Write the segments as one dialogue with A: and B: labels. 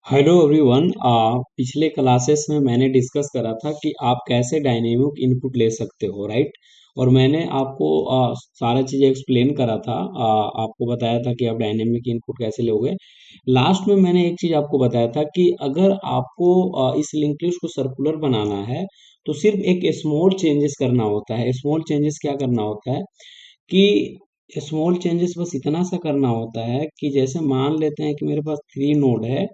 A: Hello everyone. पिछले classes में मैंने डिस्कस करा था कि आप कैसे डायनेमिक इनपुट ले सकते हो, राइट। और मैंने आपको सारा चीज़ एक्सप्लेन करा था। आपको बताया था कि आप डायनेमिक इनपुट कैसे लोगे। लास्ट में मैंने एक चीज़ आपको बताया था कि अगर आपको इस लिंक लिस्ट को सर्कुलर बनाना है तो सिर्फ एक स्मॉल चेंजेस करना होता है। स्मॉल चेंजेस क्या करना होता है कि स्मॉल चेंजेस बस इतना सा करना होता है कि जैसे मान लेते हैं कि मेरे पास 3 नोड है।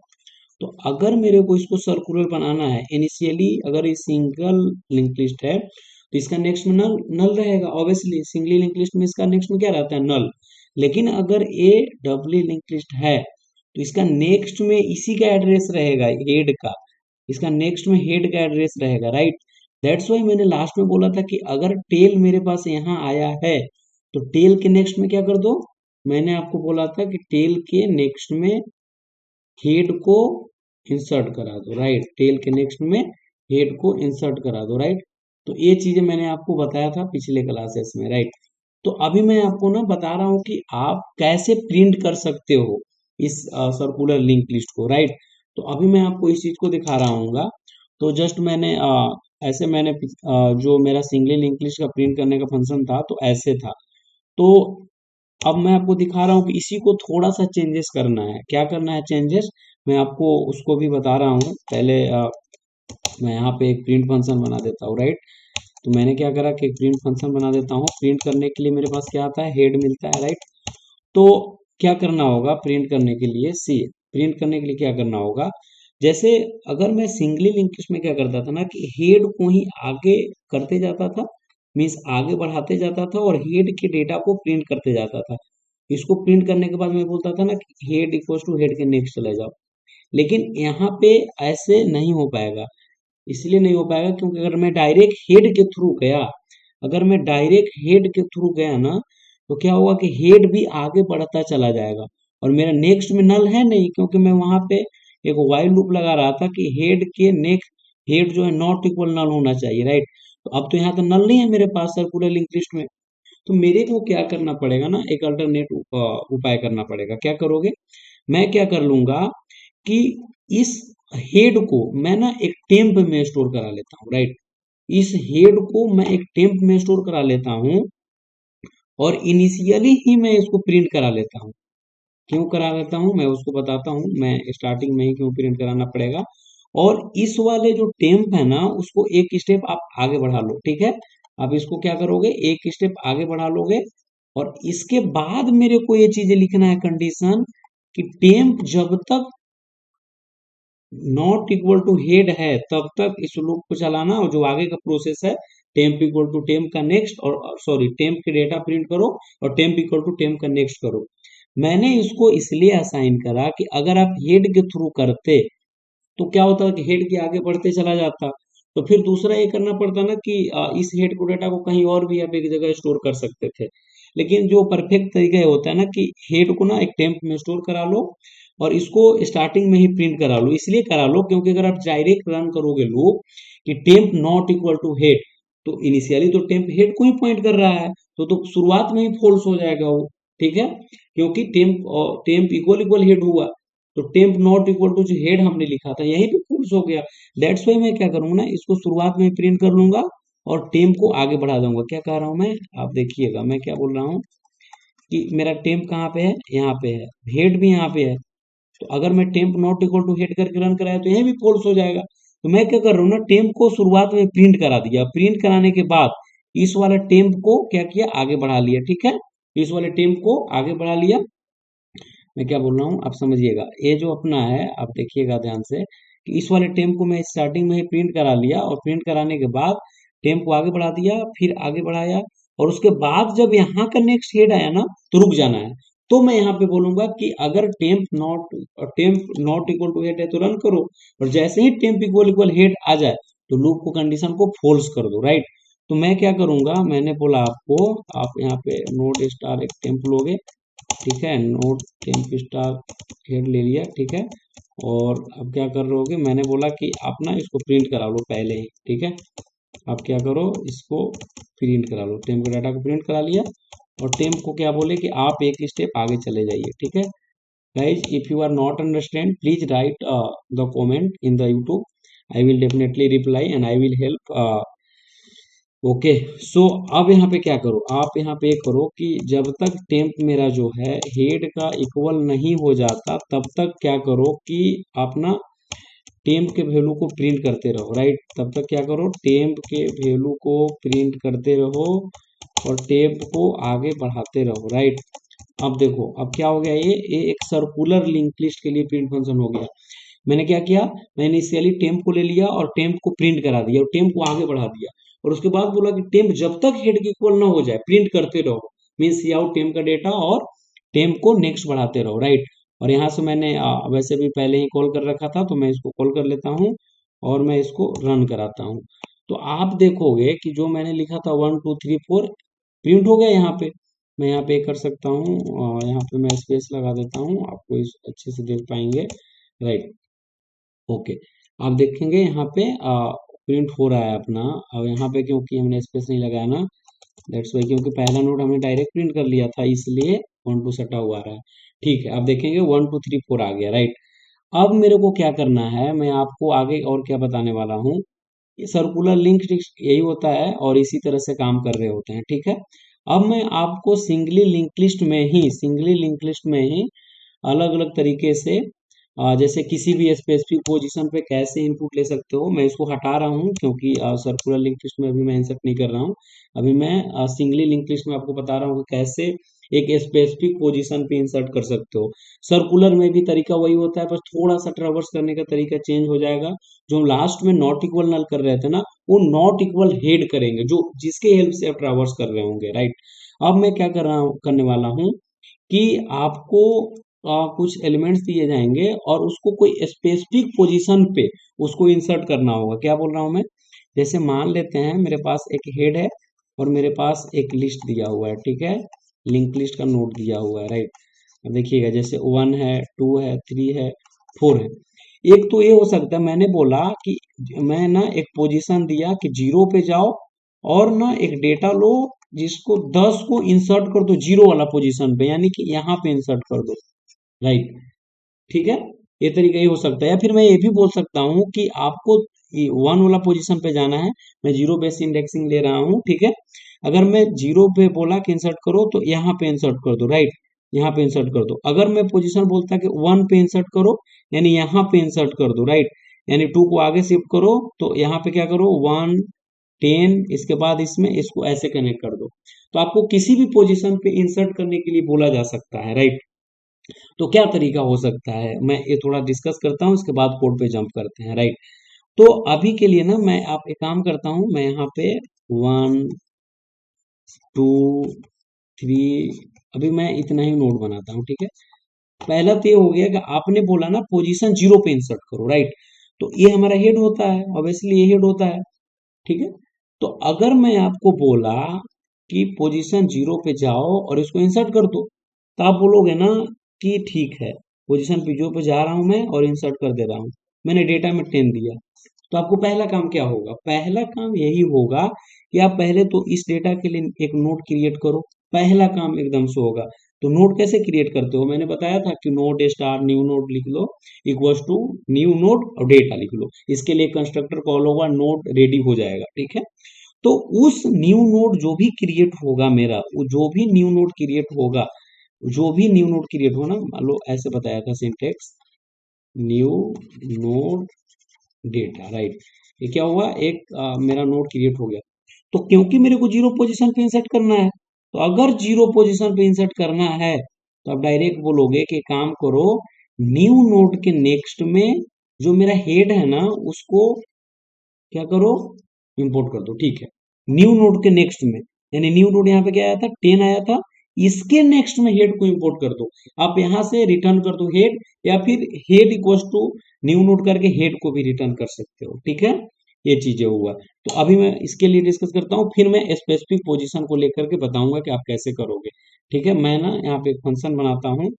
A: तो अगर मेरे को इसको सर्कुलर बनाना है, इनिशियली अगर ये सिंगल लिंक लिस्ट है तो इसका नेक्स्ट में नल नल रहेगा। ऑब्वियसली सिंगली लिंक लिस्ट में इसका नेक्स्ट में क्या रहता है, नल। लेकिन अगर ए डबली लिंक लिस्ट है तो इसका नेक्स्ट में इसी का एड्रेस रहेगा, हेड का। इसका नेक्स्ट में हेड का एड्रेस रहेगा, राइट। दैट्स वाई मैंने लास्ट में बोला था कि अगर टेल मेरे पास यहाँ आया है तो टेल के नेक्स्ट में क्या कर दो। मैंने आपको बोला था कि टेल के नेक्स्ट में हेड को इंसर्ट करा दो, राइट। टेल के नेक्स्ट में हेड को इंसर्ट करा दो, राइट। तो ये चीजें मैंने आपको बताया था पिछले क्लासेस में, राइट। तो अभी मैं आपको ना बता रहा हूँ कि आप कैसे प्रिंट कर सकते हो इस सर्कुलर लिंक लिस्ट को, राइट। तो अभी मैं आपको इस चीज को दिखा रहा हूँ। तो जस्ट मैंने ऐसे मैंने जो मेरा सिंगली लिंक लिस्ट का प्रिंट करने का फंक्शन था तो ऐसे था। तो अब मैं आपको दिखा रहा हूँ कि इसी को थोड़ा सा चेंजेस करना है। क्या करना है चेंजेस, मैं आपको उसको भी बता रहा हूँ। पहले मैं यहाँ पे एक प्रिंट फंक्शन बना देता हूँ, राइट। तो मैंने क्या करा कि एक प्रिंट फंक्शन बना देता हूँ। प्रिंट करने के लिए मेरे पास क्या आता है, हेड मिलता है, राइट। तो क्या करना होगा प्रिंट करने के लिए, सी प्रिंट करने के लिए क्या करना होगा। जैसे अगर मैं सिंगली लिंक लिस्ट में क्या करता था ना कि हेड को ही आगे करते जाता था, मीन्स आगे बढ़ाते जाता था और हेड के डेटा को प्रिंट करते जाता था। इसको प्रिंट करने के बाद मैं बोलता था ना कि हेड इक्वल्स टू हेड के नेक्स्ट चले जाओ। लेकिन यहाँ पे ऐसे नहीं हो पाएगा। इसलिए नहीं हो पाएगा क्योंकि अगर मैं डायरेक्ट हेड के थ्रू गया, अगर मैं डायरेक्ट हेड के थ्रू गया ना तो क्या होगा कि हेड भी आगे बढ़ता चला जाएगा और मेरा नेक्स्ट में नल है नहीं, क्योंकि मैं वहां पे एक वाइल लूप लगा रहा था कि हेड के नेक्स्ट हेड जो है नॉट इक्वल नल होना चाहिए, राइट। तो अब तो यहाँ तो नल नहीं है मेरे पास सर्कुलर लिंक लिस्ट में। तो मेरे को क्या करना पड़ेगा ना, एक अल्टरनेट उपाय करना पड़ेगा। क्या करोगे, मैं क्या कर लूंगा कि इस हेड को मैं ना एक टेम्प में स्टोर करा लेता हूँ, राइट। इस हेड को मैं एक टेम्प में स्टोर करा लेता हूँ और इनिशियली ही मैं इसको प्रिंट करा लेता हूँ। क्यों करा लेता हूँ मैं उसको बताता हूँ, मैं स्टार्टिंग में ही क्यों प्रिंट कराना पड़ेगा। और इस वाले जो टेम्प है ना उसको एक स्टेप आप आगे बढ़ा लो, ठीक है। आप इसको क्या करोगे, एक स्टेप आगे बढ़ा लोगे और इसके बाद मेरे को ये चीजें लिखना है, कंडीशन कि टेम्प जब तक नॉट इक्वल टू हेड है तब तक इस लूप को चलाना, और जो आगे का प्रोसेस है टेम्प इक्वल टू टेम्प का नेक्स्ट, और सॉरी टेम्प के डेटा प्रिंट करो और टेम्प इक्वल टू टेम्प का नेक्स्ट करो। मैंने इसको इसलिए असाइन करा कि अगर आप हेड के थ्रू करते तो क्या होता कि हेड के आगे बढ़ते चला जाता। तो फिर दूसरा ये करना पड़ता ना कि इस हेड को डेटा को कहीं और भी आप एक जगह स्टोर कर सकते थे। लेकिन जो परफेक्ट तरीका ये होता है ना कि हेड को ना एक टेम्प में स्टोर करा लो और इसको स्टार्टिंग में ही प्रिंट करा लो। इसलिए करा लो क्योंकि अगर आप डायरेक्ट रन करोगे लूप कि temp not equal to head, तो इनिशियली तो टेम्प हेड को ही पॉइंट कर रहा है, तो शुरुआत में ही फॉल्स हो जाएगा वो, ठीक है। क्योंकि टेम्प और टेम्प इक्वल इक्वल हेड हुआ, तो टेम्प नॉट इक्वल टू जो हेड हमने लिखा था यहीं पे फॉल्स हो गया। दैट्स वाई मैं क्या करूंगा ना, इसको शुरुआत में प्रिंट कर लूंगा और टेम्प को आगे बढ़ा दूंगा। क्या कह रहा हूं मैं, आप देखिएगा मैं क्या बोल रहा हूँ कि मेरा टेम्प कहाँ पे है, यहाँ पे है, हेड भी यहाँ पे है। तो अगर मैं temp not equal to head करके रन कराया तो यह भी फॉल्स हो जाएगा। तो मैं क्या कर रहा हूँ ना, टेम्प को शुरुआत में प्रिंट करा दिया, प्रिंट कराने के बाद इस वाले टेम्प को क्या किया, आगे बढ़ा लिया, ठीक है। इस वाले टेम्प को आगे बढ़ा लिया। मैं क्या बोल रहा हूँ आप समझिएगा, ये जो अपना है आप देखिएगा ध्यान से कि इस वाले टेम्प को मैं स्टार्टिंग में ही प्रिंट करा लिया और प्रिंट कराने के बाद टेम्प को आगे बढ़ा दिया, फिर आगे बढ़ाया, और उसके बाद जब यहाँ का नेक्स्ट हेड आया ना तो रुक जाना है। तो मैं यहाँ पे बोलूंगा कि अगर temp not equal to head है तो रन करो, और जैसे ही टेम्प इक्वल इक्वल हेड आ जाए तो लूप को कंडीशन को फॉल्स कर दो, राइट। तो मैं क्या करूंगा, मैंने बोला आपको, आप यहाँ पे नोड स्टार एक टेम्प लोगे, ठीक है। नोट टेम्प स्टार हेड ले लिया, ठीक है। और अब क्या कर रहे होगे, मैंने बोला कि आप ना इसको प्रिंट करा लो पहले ही, ठीक है। आप क्या करो, इसको प्रिंट करा लो, टेम्प के डाटा को प्रिंट करा लिया और टेम्प को क्या बोले कि आप एक स्टेप आगे चले जाइए, ठीक है। guys, if you are not understand, please write the comment in the YouTube. I will definitely reply and I will help. Okay, so अब यहाँ पे क्या करो, आप यहाँ पे करो कि जब तक टेम्प मेरा जो है हेड का इक्वल नहीं हो जाता तब तक क्या करो कि आप ना टेम्प के वैल्यू को प्रिंट करते रहो, राइट। तब तक क्या करो, टेम्प के वैल्यू को प्रिंट करते रहो और टेम्प को आगे बढ़ाते रहो, राइट। अब देखो अब क्या हो गया, ये एक सर्कुलर लिंक लिस्ट के लिए प्रिंट फंक्शन हो गया। मैंने क्या किया, मैंने इनिशियली टेम्प को ले लिया और टेम्प को प्रिंट करा दिया और टेम्प को आगे बढ़ा दिया और उसके बाद बोला कि टेम्प जब तक हेड के इक्वल ना हो जाए प्रिंट करते रहो, मीन्स सी आउट टेम्प का डेटा और टेम्प को नेक्स्ट बढ़ाते रहो, राइट। और यहाँ से मैंने वैसे भी पहले ही कॉल कर रखा था तो मैं इसको कॉल कर लेता हूँ और मैं इसको रन कराता हूँ। तो आप देखोगे कि जो मैंने लिखा था 1 2 3 4 प्रिंट हो गया यहाँ पे। मैं यहाँ पे कर सकता हूँ, यहाँ पे मैं स्पेस लगा देता हूँ, आपको इस अच्छे से देख पाएंगे, राइट। ओके, आप देखेंगे यहाँ पे प्रिंट हो रहा है अपना। अब यहाँ पे क्योंकि हमने स्पेस नहीं लगाया ना, दैट्स वाई, क्योंकि पहला नोट हमने डायरेक्ट प्रिंट कर लिया था इसलिए 1 2 सटा हुआ आ रहा है। ठीक है, आप देखेंगे 1 2 3 4 आ गया, राइट। अब मेरे को क्या करना है, मैं आपको आगे और क्या बताने वाला हूँ। ये सर्कुलर लिंक यही होता है और इसी तरह से काम कर रहे होते हैं, ठीक है। अब मैं आपको सिंगली लिंक लिस्ट में ही अलग अलग तरीके से जैसे किसी भी स्पेसिफिक पोजीशन पे कैसे इनपुट ले सकते हो, मैं इसको हटा रहा हूँ क्योंकि सर्कुलर लिंक लिस्ट में अभी मैं इंसर्ट नहीं कर रहा हूँ। अभी मैं सिंगली लिंक लिस्ट में आपको बता रहा हूँ कि कैसे एक स्पेसिफिक पोजीशन पे इंसर्ट कर सकते हो। सर्कुलर में भी तरीका वही होता है, बस थोड़ा सा ट्रावर्स करने का तरीका चेंज हो जाएगा। जो हम लास्ट में नॉट इक्वल नल कर रहे थे ना, वो नॉट इक्वल हेड करेंगे, जो जिसके हेल्प से आप ट्रावर्स कर रहे होंगे, राइट। अब मैं क्या कर रहा हूँ, करने वाला हूँ कि आपको कुछ एलिमेंट्स दिए जाएंगे और उसको कोई स्पेसिफिक पोजीशन पे उसको इंसर्ट करना होगा। क्या बोल रहा हूँ मैं, जैसे मान लेते हैं मेरे पास एक हेड है और मेरे पास एक लिस्ट दिया हुआ है, ठीक है, लिंक लिस्ट का नोड दिया हुआ है, राइट। अब देखिएगा जैसे 1 है 2 है 3 है 4 है। एक तो ये हो सकता है, मैंने बोला कि मैं ना एक पोजीशन दिया कि 0 पे जाओ और ना एक डेटा लो जिसको 10 को इंसर्ट कर दो 0 वाला पोजीशन पे, यानी कि यहाँ पे इंसर्ट कर दो, राइट। ठीक है, ये तरीका ही हो सकता है। या फिर मैं ये भी बोल सकता हूँ कि आपको 1 वाला पोजीशन पे जाना है, मैं 0 बेस इंडेक्सिंग ले रहा हूँ, ठीक है। अगर मैं 0 पे बोला कि इंसर्ट करो तो यहाँ पे इंसर्ट कर दो, राइट, यहाँ पे इंसर्ट कर दो। अगर मैं पोजीशन बोलता कि 1 पे इंसर्ट करो, यानी यहाँ पे इंसर्ट कर दो, राइट, यानी 2 को आगे शिफ्ट करो तो यहाँ पे क्या करो 1 10, इसके बाद इसमें इसको ऐसे कनेक्ट कर दो। तो आपको किसी भी पोजीशन पे इंसर्ट करने के लिए बोला जा सकता है, राइट। तो क्या तरीका हो सकता है, मैं ये थोड़ा डिस्कस करता हूँ, इसके बाद कोड पे जंप करते हैं, राइट। तो अभी के लिए ना मैं आप एक काम करता हूँ, मैं यहाँ पे 1 2 3, अभी मैं इतना ही नोड बनाता हूँ, ठीक है। पहला तो ये हो गया कि आपने बोला ना पोजीशन 0 पे इंसर्ट करो, राइट। तो ये हमारा हेड होता है, ऑब्वियसली ये हेड होता है, ठीक है। तो अगर मैं आपको बोला कि पोजीशन 0 पे जाओ और इसको इंसर्ट कर दो, तो आप बोलोगे ना कि ठीक है, पोजीशन पे 0 पे जा रहा हूं मैं और इंसर्ट कर दे रहा हूं, मैंने डेटा में 10 दिया। तो आपको पहला काम क्या होगा, पहला काम यही होगा कि आप पहले तो इस डेटा के लिए एक नोड क्रिएट करो। पहला काम एकदम से होगा। तो नोड कैसे क्रिएट करते हो, मैंने बताया था कि नोड स्टार न्यू नोड लिख लो इक्वल्स टू न्यू नोड और डेटा लिख लो, इसके लिए कंस्ट्रक्टर कॉल होगा, नोड रेडी हो जाएगा, ठीक है। तो उस न्यू नोड जो भी क्रिएट होगा मेरा, वो जो भी न्यू नोड क्रिएट होगा, जो भी न्यू नोड क्रिएट हो ना, मान लो ऐसे बताया था syntax, new node data, right. ये क्या हुआ, एक मेरा नोड क्रिएट हो गया। तो क्योंकि मेरे को 0 पोजीशन पे इंसर्ट करना है, तो अगर 0 पोजीशन पे इंसर्ट करना है तो आप डायरेक्ट बोलोगे कि काम करो न्यू नोड के नेक्स्ट में जो मेरा हेड है ना उसको क्या करो, इंपोर्ट कर दो, ठीक है। न्यू नोड के नेक्स्ट में, यानी न्यू नोड यहाँ पे क्या आया था 10 आया था, इसके नेक्स्ट में हेड को इंपोर्ट कर दो। आप यहाँ से रिटर्न कर दो हेड, या फिर head equals to new node करके हेड को भी रिटर्न कर सकते हो, ठीक है। ये चीजें हुआ। तो अभी मैं इसके लिए डिस्कस करता हूँ, फिर मैं स्पेसिफिक पोजीशन को लेकर के बताऊंगा कि आप कैसे करोगे, ठीक है। मैं ना यहाँ पे एक फंक्शन बनाता हूँ,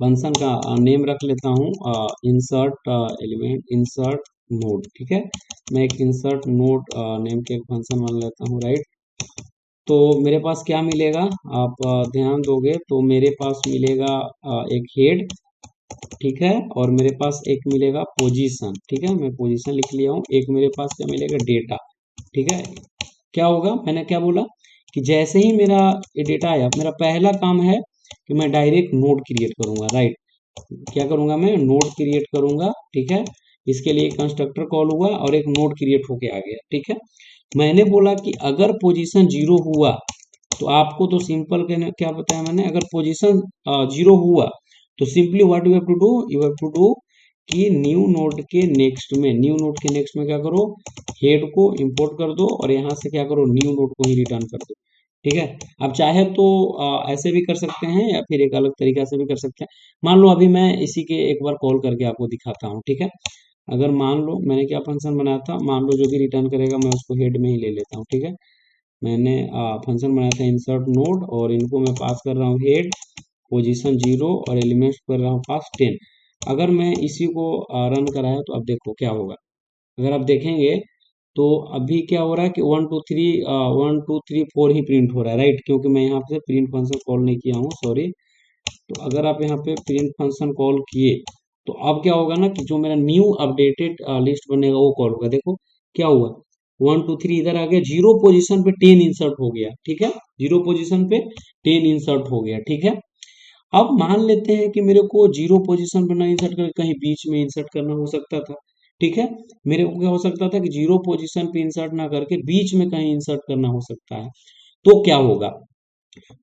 A: फंक्शन का नेम रख लेता हूँ इंसर्ट एलिमेंट इंसर्ट नोड, ठीक है। मैं एक इंसर्ट नोड नेम के एक फंक्शन बना लेता हूँ, राइट। तो मेरे पास क्या मिलेगा, आप ध्यान दोगे तो मेरे पास मिलेगा एक हेड, ठीक है, और मेरे पास एक मिलेगा पोजीशन, ठीक है, मैं पोजीशन लिख लिया हूँ। एक मेरे पास क्या मिलेगा, डेटा, ठीक है। क्या होगा, मैंने क्या बोला कि जैसे ही मेरा ये डेटा आया, मेरा पहला काम है कि मैं डायरेक्ट नोड क्रिएट करूंगा, राइट। क्या करूंगा, मैं नोड क्रिएट करूंगा, ठीक है। इसके लिए कंस्ट्रक्टर कॉल हुआ और एक नोड क्रिएट होके आ गया, ठीक है। मैंने बोला कि अगर पोजीशन जीरो हुआ तो आपको तो सिंपल क्या बताया मैंने, अगर पोजीशन जीरो हुआ तो simply what you have to do, you have to do कि न्यू नोड के नेक्स्ट में, न्यू नोड के नेक्स्ट में क्या करो, हेड को इंपोर्ट कर दो और यहाँ से क्या करो, न्यू नोड को ही रिटर्न कर दो, ठीक है। अब चाहे तो ऐसे भी कर सकते हैं या फिर एक अलग तरीका से भी कर सकते हैं। मान लो अभी मैं इसी के एक बार कॉल करके आपको दिखाता हूँ, ठीक है। अगर मान लो मैंने क्या फंक्शन बनाया था, मान लो जो भी रिटर्न करेगा मैं उसको हेड में ही ले लेता हूँ, ठीक है। मैंने फंक्शन बनाया था इंसर्ट नोड और इनको मैं पास कर रहा हूँ हेड, पोजीशन जीरो और एलिमेंट्स कर रहा हूँ पास 10। अगर मैं इसी को रन कराया तो अब देखो क्या होगा। अगर आप देखेंगे तो अभी क्या हो रहा है कि 1 2 3 1 2 3 4 ही प्रिंट हो रहा है, राइट, क्योंकि मैं यहाँ पे प्रिंट फंक्शन कॉल नहीं किया हूँ, सॉरी। तो अगर आप यहाँ पे प्रिंट फंक्शन कॉल किए तो अब क्या होगा ना कि जो मेरा न्यू अपडेटेड लिस्ट बनेगा वो कॉल होगा। देखो क्या हुआ, 1 2 3 इधर आ गया, जीरो पोजीशन पे 10 इंसर्ट हो गया, ठीक है। जीरो पोजीशन पे 10 इंसर्ट हो गया, ठीक है। अब मान लेते हैं कि मेरे को जीरो पोजीशन पर ना इंसर्ट कर कहीं बीच में इंसर्ट करना हो सकता था, ठीक है। मेरे को क्या हो सकता था कि जीरो पोजीशन पे इंसर्ट ना करके बीच में कहीं इंसर्ट करना हो सकता है। तो क्या होगा,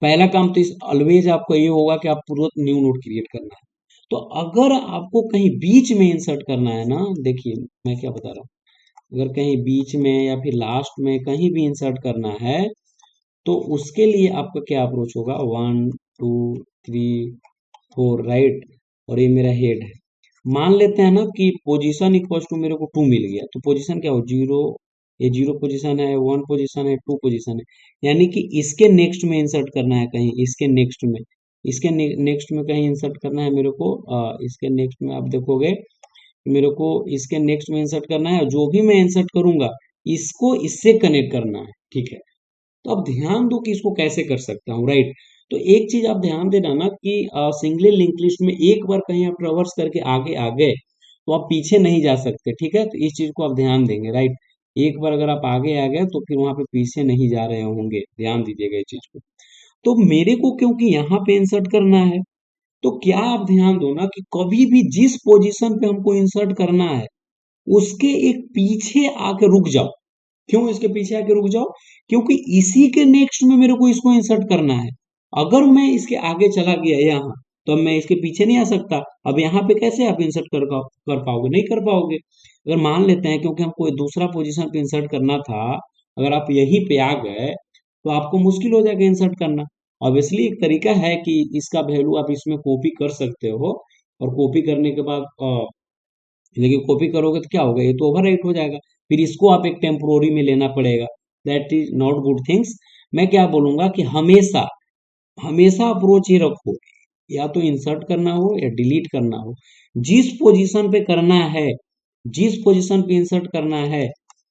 A: पहला काम तो इस ऑलवेज आपको ये होगा कि आप तुरंत न्यू नोड क्रिएट करना है। तो अगर आपको कहीं बीच में इंसर्ट करना है ना, देखिए मैं क्या बता रहा हूँ, अगर कहीं बीच में या फिर लास्ट में कहीं भी इंसर्ट करना है तो उसके लिए आपका क्या अप्रोच होगा, 1 2 3 4, राइट, और ये मेरा हेड है। मान लेते हैं ना कि पोजीशन इक्वल्स टू मेरे को 2 मिल गया, तो पोजीशन क्या हो, जीरो, ये जीरो पोजीशन है, 1 पोजीशन है, 2 पोजीशन है, यानी कि इसके नेक्स्ट में इंसर्ट करना है कहीं, इसके नेक्स्ट में, इसके नेक्स्ट में कहीं इंसर्ट करना है मेरे को। इसके नेक्स्ट में आप देखोगे मेरे को इसके नेक्स्ट में इंसर्ट करना है, जो भी मैं इंसर्ट करूंगा इसको इससे कनेक्ट करना है, ठीक है। तो अब ध्यान दो कि इसको कैसे कर सकता हूँ, राइट। तो एक चीज आप ध्यान देना ना कि सिंगल लिंक लिस्ट में एक बार कहीं आप ट्रेवर्स करके आगे आ गए तो आप पीछे नहीं जा सकते, ठीक है। तो इस चीज को आप ध्यान देंगे, राइट। एक बार अगर आप आगे आ गए तो फिर वहां पे पीछे नहीं जा रहे होंगे, ध्यान दीजिएगा इस चीज को। तो मेरे को क्योंकि यहाँ पे इंसर्ट करना है, तो क्या आप ध्यान दो ना कि कभी भी जिस पोजीशन पे हमको इंसर्ट करना है उसके एक पीछे आके रुक जाओ। क्यों इसके पीछे आके रुक जाओ, क्योंकि इसी के नेक्स्ट में मेरे को इसको इंसर्ट करना है। अगर मैं इसके आगे चला गया यहाँ तो अब मैं इसके पीछे नहीं आ सकता। अब यहाँ पे कैसे आप इंसर्ट कर पाओगे, नहीं कर पाओगे। अगर मान लेते हैं क्योंकि हमको एक दूसरा पोजीशन पे इंसर्ट करना था, अगर आप यहीं पे आ गए तो आपको मुश्किल हो जाएगा इंसर्ट करना। ऑब्वियसली एक तरीका है कि इसका वैल्यू आप इसमें कॉपी कर सकते हो, और कॉपी करने के बाद लेकिन कॉपी करोगे तो क्या होगा, ये तो ओवरराइट हो जाएगा, फिर इसको आप एक टेम्पोररी में लेना पड़ेगा। That is not good things. मैं क्या बोलूंगा कि हमेशा हमेशा अप्रोच ये रखो, या तो इंसर्ट करना हो या डिलीट करना हो, जिस पोजीशन पे करना है, जिस पोजीशन पे इंसर्ट करना है,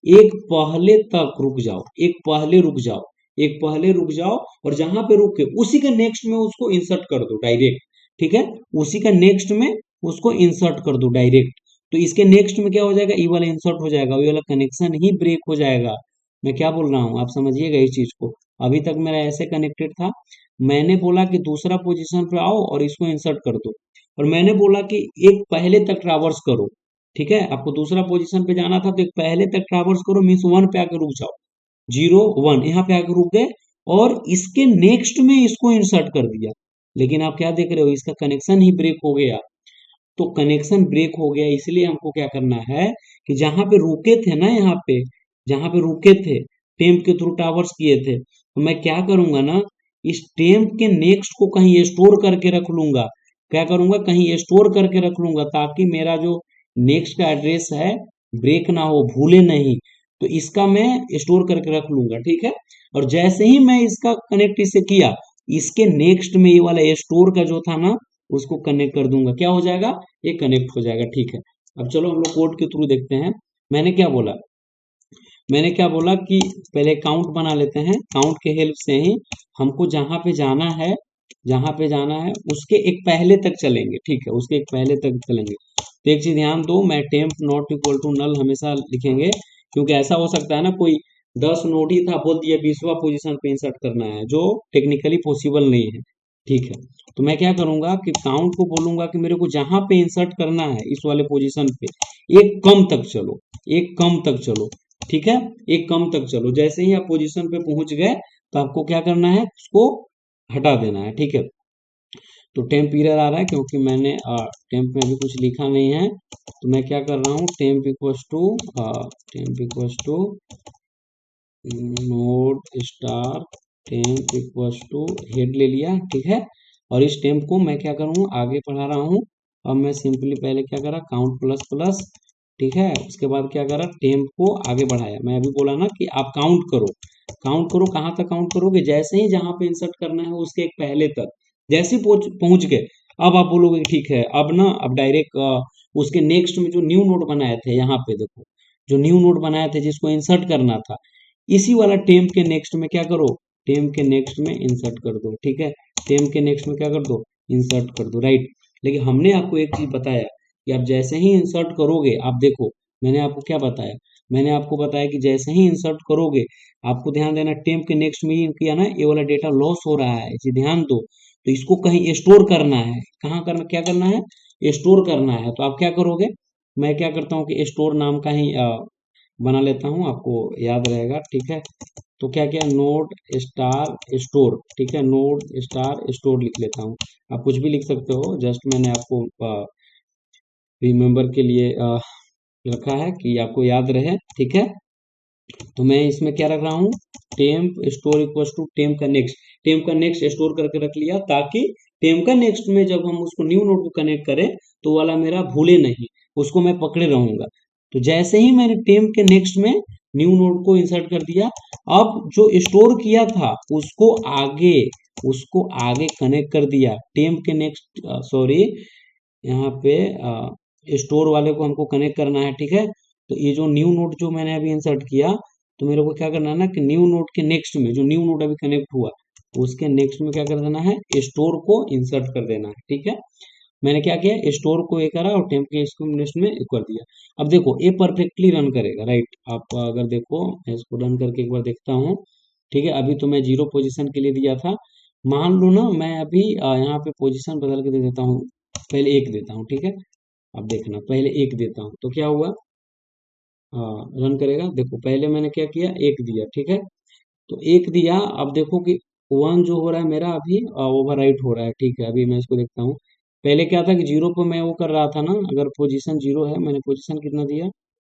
A: एक पहले तक रुक जाओ, एक पहले रुक जाओ, एक पहले रुक जाओ, और जहां पे रुक के उसी के नेक्स्ट में उसको इंसर्ट कर दो डायरेक्ट, ठीक है। उसी का नेक्स्ट में उसको इंसर्ट कर दो डायरेक्ट। तो इसके नेक्स्ट में क्या हो जाएगा, ये वाला इंसर्ट हो जाएगा, ये वाला कनेक्शन ही ब्रेक हो जाएगा। मैं क्या बोल रहा हूँ आप समझिएगा इस चीज को। अभी तक मेरा ऐसे कनेक्टेड था, मैंने बोला कि दूसरा पोजीशन पे आओ और इसको इंसर्ट कर दो, और मैंने बोला कि एक पहले तक ट्रैवर्स करो, ठीक है। आपको दूसरा पोजीशन पे जाना था तो एक पहले तक ट्रैवर्स करो, मीन्स 1 पे आके रुक जाओ, 0 1 यहाँ पे आके रुक गए, और इसके नेक्स्ट में इसको इंसर्ट कर दिया। लेकिन आप क्या देख रहे हो, इसका कनेक्शन ही ब्रेक हो गया। तो कनेक्शन ब्रेक हो गया, इसलिए हमको क्या करना है कि जहां पे रुके थे ना, यहाँ पे जहां पे रुके थे, टेम्प के थ्रू टावर्स किए थे, तो मैं क्या करूंगा ना, इस टेम्प के नेक्स्ट को कहीं स्टोर करके रख लूंगा। क्या करूंगा, कहीं स्टोर करके रख लूंगा, ताकि मेरा जो नेक्स्ट का एड्रेस है ब्रेक ना हो, भूले नहीं। तो इसका मैं स्टोर करके रख लूंगा, ठीक है। और जैसे ही मैं इसका कनेक्ट इससे किया, इसके नेक्स्ट में ये वाला स्टोर का जो था ना, उसको कनेक्ट कर दूंगा, क्या हो जाएगा, ये कनेक्ट हो जाएगा, ठीक है। अब चलो हम लोग कोड के थ्रू देखते हैं। मैंने क्या बोला, मैंने क्या बोला कि पहले काउंट बना लेते हैं, काउंट के हेल्प से ही हमको जहां पे जाना है उसके एक पहले तक चलेंगे, ठीक है, उसके एक पहले तक चलेंगे। तो एक चीज ध्यान दो, मैं temp not equal to null हमेशा लिखेंगे, क्योंकि ऐसा हो सकता है ना, कोई 10 नोड ही था, बोल दिया 20वां पोजीशन पे इंसर्ट करना है, जो टेक्निकली पॉसिबल नहीं है, ठीक है। तो मैं क्या करूंगा कि काउंट को बोलूंगा कि मेरे को जहां पे इंसर्ट करना है इस वाले पोजीशन पे, एक कम तक चलो, एक कम तक चलो, ठीक है, एक कम तक चलो। जैसे ही आप पोजीशन पे पहुंच गए तो आपको क्या करना है, उसको हटा देना है, ठीक है। तो टेम्प एरर आ रहा है क्योंकि मैंने टेम्प में अभी कुछ लिखा नहीं है, तो मैं क्या कर रहा हूँ, temp equals to node star temp equals to head ले लिया, ठीक है। और इस टेम्प को मैं क्या करूँ, आगे बढ़ा रहा हूँ। अब मैं सिंपली पहले क्या करा, काउंट प्लस प्लस, ठीक है, उसके बाद क्या करा, टेम्प को आगे बढ़ाया। मैं अभी बोला ना कि आप काउंट करो, काउंट करो, कहाँ तक काउंट करोगे, जैसे ही जहां पे इंसर्ट करना है उसके एक पहले तक, जैसे ही पहुंच गए, अब आप बोलोगे ठीक है, अब ना, अब डायरेक्ट उसके नेक्स्ट में जो न्यू नोड बनाए थे, यहाँ पे देखो, जो न्यू नोड बनाए थे जिसको इंसर्ट करना था, इसी वाला टेम्प के नेक्स्ट में क्या करो, टेम्प के नेक्स्ट में इंसर्ट कर दो, ठीक है, टेम्प के नेक्स्ट में क्या कर दो, इंसर्ट कर दो, राइट। लेकिन हमने आपको एक चीज बताया कि आप जैसे ही इंसर्ट करोगे, आप देखो, मैंने आपको क्या बताया, मैंने आपको बताया कि जैसे ही इंसर्ट करोगे, आपको ध्यान देना, टेम्प के नेक्स्ट में ही किया ना, ये वाला डेटा लॉस हो रहा है, इसे ध्यान दो। तो इसको कहीं स्टोर करना है, कहाँ करना, क्या करना है, स्टोर करना है। तो आप क्या करोगे, मैं क्या करता हूँ कि स्टोर नाम का ही बना लेता हूँ, आपको याद रहेगा, ठीक है। तो क्या क्या, नोड स्टार स्टोर, ठीक है, नोड स्टार स्टोर लिख लेता हूँ। आप कुछ भी लिख सकते हो, जस्ट मैंने आपको रिमेम्बर के लिए रखा है कि आपको याद रहे, ठीक है। तो मैं इसमें क्या रख रहा हूँ, temp store equal to temp का नेक्स्ट, टेम्प का नेक्स्ट स्टोर करके रख लिया, ताकि टेम्प का नेक्स्ट में जब हम उसको न्यू नोड को कनेक्ट करें तो वाला मेरा भूले नहीं, उसको मैं पकड़े रहूंगा। तो जैसे ही मैंने टेम्प के नेक्स्ट में न्यू नोड को इंसर्ट कर दिया, अब जो स्टोर किया था उसको आगे कनेक्ट कर दिया टेम्प के नेक्स्ट, सॉरी, यहाँ पे स्टोर वाले को हमको कनेक्ट करना है, ठीक है। तो ये जो न्यू नोड जो मैंने अभी इंसर्ट किया, तो मेरे को क्या करना है ना, कि न्यू नोड के नेक्स्ट में जो न्यू नोड अभी कनेक्ट हुआ, उसके नेक्स्ट में क्या कर देना है, स्टोर को इंसर्ट कर देना है, ठीक है। मैंने क्या किया, स्टोर को ये करा और टेम्प के इसको नेक्स्ट में एक कर दिया। अब देखो ये परफेक्टली रन करेगा, राइट। आप अगर देखो, मैं इसको रन करके एक बार देखता हूँ, ठीक है। अभी तो मैं 0 पोजीशन के लिए दिया था, मान लो ना, मैं अभी यहाँ पे पोजीशन बदल के दे देता हूँ, पहले 1 देता हूँ, ठीक है। अब देखना, पहले 1 देता हूँ तो क्या हुआ, रन करेगा, देखो पहले मैंने क्या किया, 1 दिया, ठीक है। तो 1 दिया, अब देखो कि 1 जो हो रहा है मेरा अभी ओवर राइट हो रहा है, ठीक है। अभी मैं इसको देखता हूँ, पहले क्या था कि 0 पे मैं वो कर रहा था ना, अगर पोजीशन 0 है, मैंने पोजीशन कितना दिया,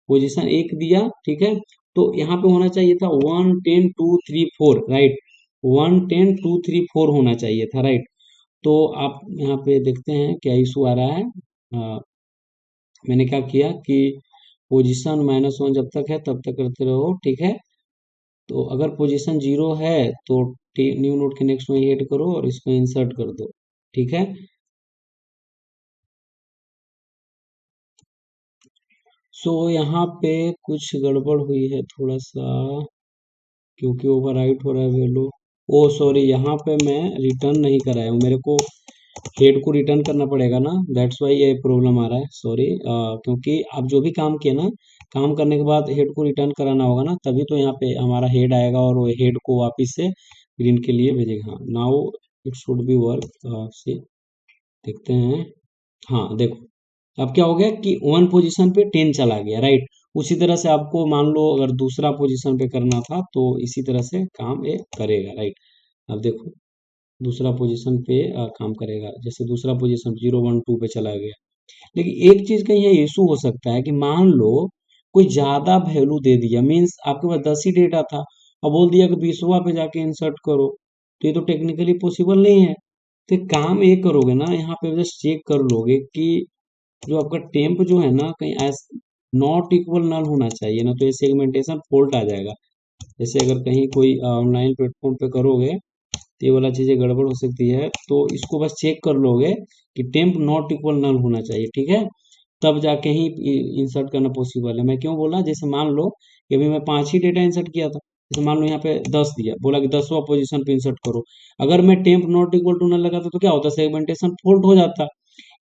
A: पोजीशन 1 दिया, ठीक है। तो यहाँ पे होना चाहिए था 1 10 2 3 4, राइट, 1 10 2 3 4 होना चाहिए था, राइट। तो आप यहाँ पे देखते हैं क्या इशू आ रहा है। मैंने क्या किया कि पोजीशन -1 जब तक है तब तक करते रहो, ठीक है। तो अगर पोजीशन 0 है तो न्यू नोड के नेक्स्ट में ऐड करो और इसको इंसर्ट कर दो, ठीक है। सो यहाँ पे कुछ गड़बड़ हुई है थोड़ा सा, क्योंकि ओवरराइट हो रहा है वैल्यू। ओ सॉरी, यहाँ पे मैं रिटर्न नहीं कराया हूँ, मेरे को हेड को रिटर्न करना पड़ेगा ना, दैट्स वाई ये प्रॉब्लम आ रहा है, सॉरी। क्योंकि आप जो भी काम किए ना, काम करने के बाद हेड को रिटर्न कराना होगा ना, तभी तो यहाँ पे हमारा हेड आएगा और वो हेड को वापस से ग्रीन के लिए भेजेगा। हाँ, now it should be work, see, देखते हैं। हाँ देखो, अब क्या हो गया कि 1 पोजीशन पे 10 चला गया, राइट। उसी तरह से आपको मान लो अगर दूसरा पोजीशन पे करना था तो इसी तरह से काम ये करेगा, राइट। अब देखो, दूसरा पोजीशन पे काम करेगा, जैसे दूसरा पोजीशन 0 1 2 पे चला गया। लेकिन एक चीज का ये इशू हो सकता है कि मान लो कोई ज्यादा वैल्यू दे दिया, मीन्स आपके पास 10 ही डेटा था और बोल दिया कि 20वां पे जाके इंसर्ट करो, तो ये तो टेक्निकली पॉसिबल नहीं है। तो एक काम ये करोगे ना, यहाँ पे जस्ट चेक कर लोगे कि जो आपका टेम्प जो है ना, कहीं एस नॉट इक्वल नल होना चाहिए ना, तो ये सेगमेंटेशन फॉल्ट आ जाएगा। जैसे अगर कहीं कोई ऑनलाइन प्लेटफॉर्म पे करोगे तो ये वाला चीजें गड़बड़ हो सकती है, तो इसको बस चेक कर लोगे कि टेम्प नॉट इक्वल नल होना चाहिए, ठीक है। तब जाके ही इंसर्ट करना पॉसिबल है। मैं क्यों बोला, जैसे मान लो कि अभी मैं 5 ही डेटा इंसर्ट किया था, जैसे मान लो यहाँ पे 10 दिया, बोला कि 10वां पोजीशन पे इंसर्ट करो। अगर मैं temp not equal to null लगाता तो क्या होता, सेगमेंटेशन फॉल्ट हो जाता,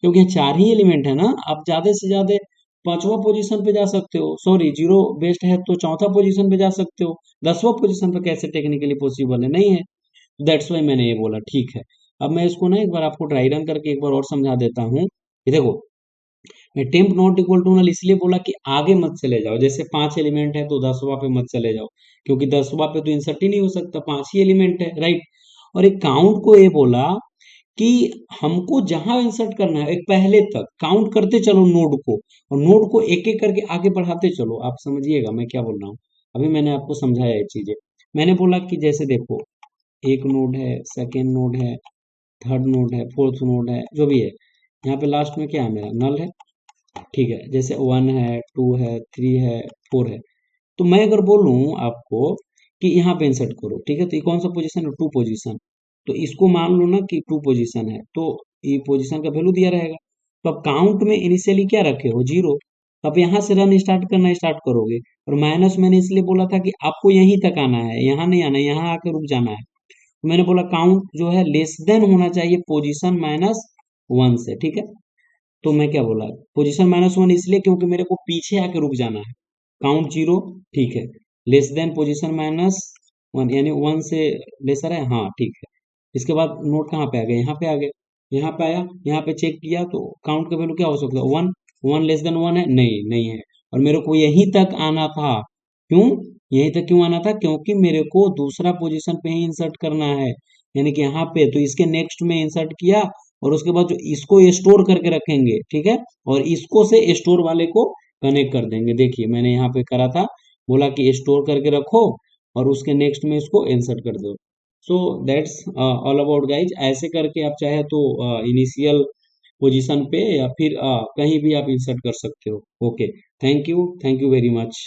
A: क्योंकि यहाँ 4 ही एलिमेंट है ना। आप ज्यादा से ज्यादा 5वां पोजीशन पे जा सकते हो, सॉरी जीरो बेस्ड है तो 4था पोजीशन पे जा सकते हो, 10वां पोजीशन पे कैसे टेक्निकली पॉसिबल है, नहीं है। दैट्स वाई मैंने ये बोला, ठीक है। अब मैं इसको ना एक बार आपको ड्राई रन करके एक बार और समझा देता हूँ। ये देखो, मैं temp not equal to null इसलिए बोला कि आगे मत चले जाओ, जैसे 5 एलिमेंट है तो 10वां पे मत चले जाओ, क्योंकि 10वां पे तो इंसर्ट ही नहीं हो सकता, 5 ही एलिमेंट है, राइट। और एक काउंट को ये बोला कि हमको जहां इंसर्ट करना है एक पहले तक काउंट करते चलो नोड को, और नोड को एक एक करके आगे बढ़ाते चलो। आप समझिएगा मैं क्या बोल रहा हूँ, अभी मैंने आपको समझाया ये चीजें। मैंने बोला कि जैसे देखो, एक नोड है, सेकेंड नोड है, थर्ड नोड है, फोर्थ नोड है, जो भी है, यहाँ पे लास्ट में क्या है, मेरा नल है, ठीक है। जैसे 1 है, 2 है, 3 है, 4 है, तो मैं अगर बोलूं आपको कि यहाँ पे इंसर्ट करो, ठीक है, तो ये कौन सा पोजीशन है, 2 पोजीशन। तो इसको मान लो ना कि 2 पोजीशन है, तो ये पोजीशन का वैल्यू दिया रहेगा। तो अब काउंट में इनिशियली क्या रखे हो, 0। तो अब यहाँ से रन स्टार्ट करना स्टार्ट करोगे, और माइनस मैंने इसलिए बोला था कि आपको यहीं तक आना है, यहाँ नहीं आना है, यहाँ आके रुक जाना है। तो मैंने बोला काउंट जो है लेस देन होना चाहिए पोजीशन -1 से, ठीक है। तो मैं क्या बोला, पोजीशन -1 इसलिए क्योंकि मेरे को पीछे आके रुक जाना है, काउंट 0, ठीक है। लेस देन पोजीशन -1 यानी 1 से लेसर है, हाँ ठीक है। इसके बाद नोट कहाँ पे आ गया, यहाँ पे आ गया, यहाँ पे आया, यहाँ पे चेक किया तो काउंट का वैल्यू क्या हो सकता है, 1। 1 लेस देन 1 है, नहीं नहीं है। और मेरे को यहीं तक आना था, क्यों, यहीं तक क्यों आना था, क्योंकि मेरे को दूसरा पोजीशन पे ही इंसर्ट करना है, यानी कि यहाँ पे, तो इसके नेक्स्ट में इंसर्ट किया, और उसके बाद जो इसको स्टोर करके रखेंगे, ठीक है, और इसको से स्टोर वाले को कनेक्ट कर देंगे। देखिए मैंने यहाँ पे करा था, बोला कि स्टोर करके रखो और उसके नेक्स्ट में इसको इंसर्ट कर दो। So that's all about guys. ऐसे करके आप चाहे तो इनिशियल पोजीशन पे या फिर कहीं भी आप इंसर्ट कर सकते हो। Okay, thank you very much.